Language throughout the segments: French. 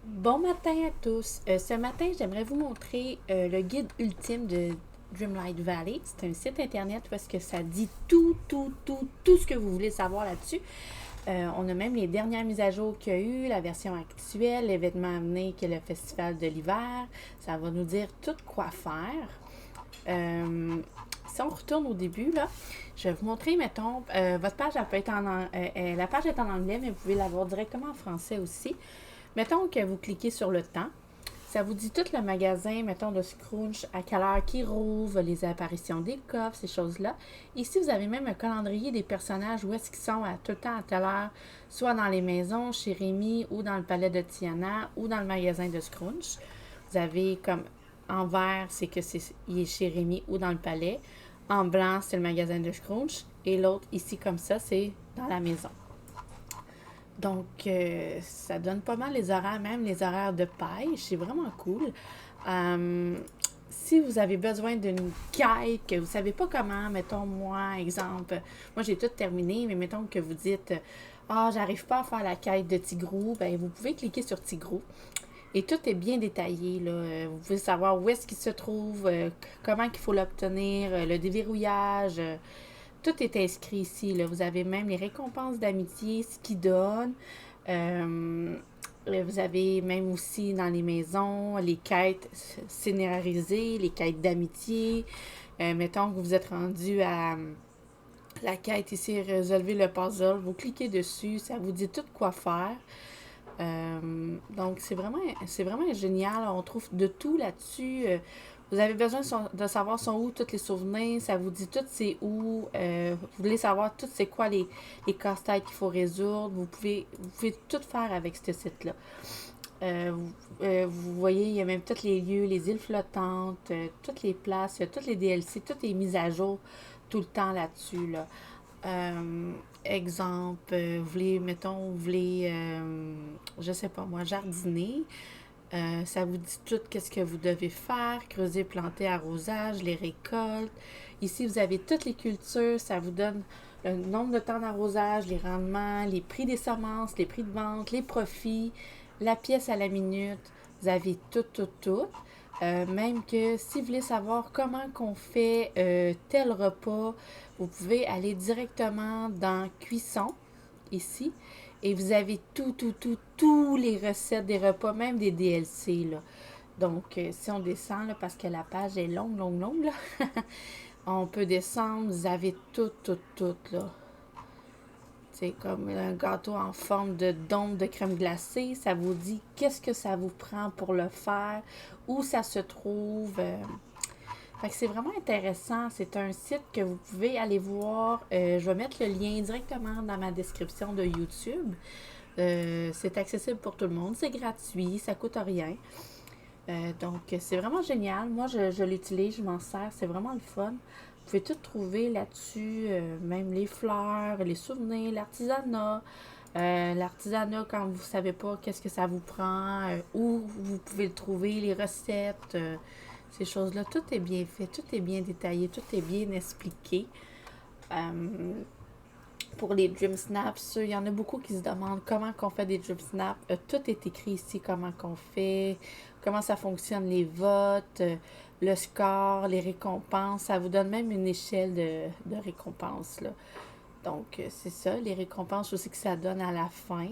Bon matin à tous. Ce matin, j'aimerais vous montrer le guide ultime de Dreamlight Valley. C'est un site internet parce que ça dit tout ce que vous voulez savoir là-dessus. On a même les dernières mises à jour qu'il y a eu, la version actuelle, l'événement à venir qui est le festival de l'hiver. Ça va nous dire tout quoi faire. Si on retourne au début, là, je vais vous montrer, mettons, votre page, elle peut être la page est en anglais, mais vous pouvez l'avoir directement en français aussi. Mettons que vous cliquez sur le temps. Ça vous dit tout le magasin, mettons, de Scrooge, à quelle heure qui rouvre, les apparitions des coffres, ces choses-là. Ici, vous avez même un calendrier des personnages, où est-ce qu'ils sont à tout le temps, à telle heure, soit dans les maisons, chez Rémi, ou dans le palais de Tiana, ou dans le magasin de Scrooge. Vous avez comme en vert, c'est que il est chez Rémi ou dans le palais. En blanc, c'est le magasin de Scrooge. Et l'autre, ici, comme ça, c'est dans la maison. Donc, ça donne pas mal les horaires, même les horaires de pêche. C'est vraiment cool. Si vous avez besoin d'une quête, que vous ne savez pas comment, mettons, moi, exemple, moi j'ai tout terminé, mais mettons que vous dites, ah, j'arrive pas à faire la quête de Tigrou, ben vous pouvez cliquer sur Tigrou. Et tout est bien détaillé, là. Vous pouvez savoir où est-ce qu'il se trouve, comment il faut l'obtenir, le déverrouillage. Tout est inscrit ici, là. Vous avez même les récompenses d'amitié, ce qu'ils donnent. Euh, Vous avez même aussi dans les maisons les quêtes scénarisées, les quêtes d'amitié. Mettons que vous êtes rendu à la quête ici, résolver le puzzle. Vous cliquez dessus, ça vous dit tout quoi faire. Donc, c'est vraiment génial. On trouve de tout là-dessus. Vous avez besoin de savoir sont où tous les souvenirs. Ça vous dit tout c'est où. Vous voulez savoir tout c'est quoi les casse-têtes qu'il faut résoudre. Vous pouvez tout faire avec ce site-là. Vous voyez, il y a même tous les lieux, les îles flottantes, toutes les places, il y a tous les DLC, tout est mis à jour tout le temps là-dessus. Là. Exemple, vous voulez, mettons, vous voulez, je sais pas moi, jardiner. Ça vous dit tout qu'est-ce que vous devez faire, creuser, planter, arrosage, les récoltes. Ici, vous avez toutes les cultures, ça vous donne le nombre de temps d'arrosage, les rendements, les prix des semences, les prix de vente, les profits, la pièce à la minute. Vous avez tout. Même que si vous voulez savoir comment qu'on fait tel repas, vous pouvez aller directement dans Cuisson, ici, et vous avez tous les recettes des repas, même des DLC, là. Donc, si on descend, là, parce que la page est longue, là, on peut descendre, vous avez tout, là. C'est comme un gâteau en forme de dôme de crème glacée. Ça vous dit qu'est-ce que ça vous prend pour le faire, où ça se trouve. Fait que c'est vraiment intéressant. C'est un site que vous pouvez aller voir. Je vais mettre le lien directement dans ma description de YouTube. C'est accessible pour tout le monde. C'est gratuit, ça coûte rien. Donc, c'est vraiment génial. Moi, je l'utilise, je m'en sers. C'est vraiment le fun. Vous pouvez tout trouver là-dessus, même les fleurs, les souvenirs, l'artisanat. L'artisanat, quand vous ne savez pas qu'est-ce que ça vous prend, où vous pouvez le trouver, les recettes, ces choses-là. Tout est bien fait, tout est bien détaillé, tout est bien expliqué. Euh, pour les Dream Snaps, il y en a beaucoup qui se demandent comment qu'on fait des Dream Snaps. Tout est écrit ici, comment qu'on fait, comment ça fonctionne, les votes, le score, les récompenses. Ça vous donne même une échelle de récompenses, là. Donc, c'est ça, les récompenses aussi que ça donne à la fin.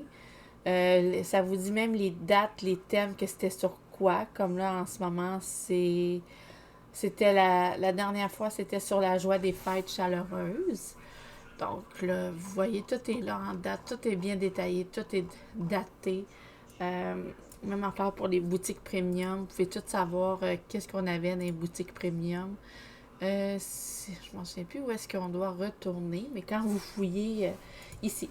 Ça vous dit même les dates, les thèmes, que c'était sur quoi. Comme là, en ce moment, c'était la dernière fois, c'était sur la joie des fêtes chaleureuses. Donc là, vous voyez, tout est là en date, tout est bien détaillé, tout est daté. Euh, Même encore pour les boutiques premium, vous pouvez tout savoir qu'est-ce qu'on avait dans les boutiques premium. Je ne m'en souviens plus où est-ce qu'on doit retourner, mais quand vous fouillez ici,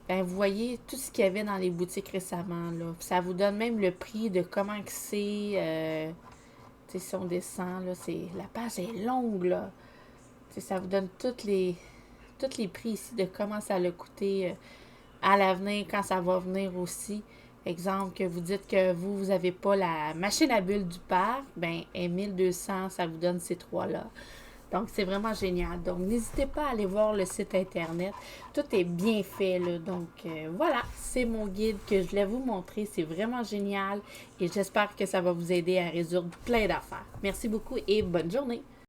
ben, vous voyez tout ce qu'il y avait dans les boutiques récemment. Là. Ça vous donne même le prix de comment que c'est. Si on descend, là, la page est longue. Là. Ça vous donne tous les prix ici de comment ça a coûté à l'avenir, quand ça va venir aussi. Exemple, que vous dites que vous n'avez pas la machine à bulles du parc, ben, 1200, ça vous donne ces trois-là. Donc, c'est vraiment génial. Donc, n'hésitez pas à aller voir le site internet. Tout est bien fait, là. Donc, voilà, c'est mon guide que je voulais vous montrer. C'est vraiment génial et j'espère que ça va vous aider à résoudre plein d'affaires. Merci beaucoup et bonne journée.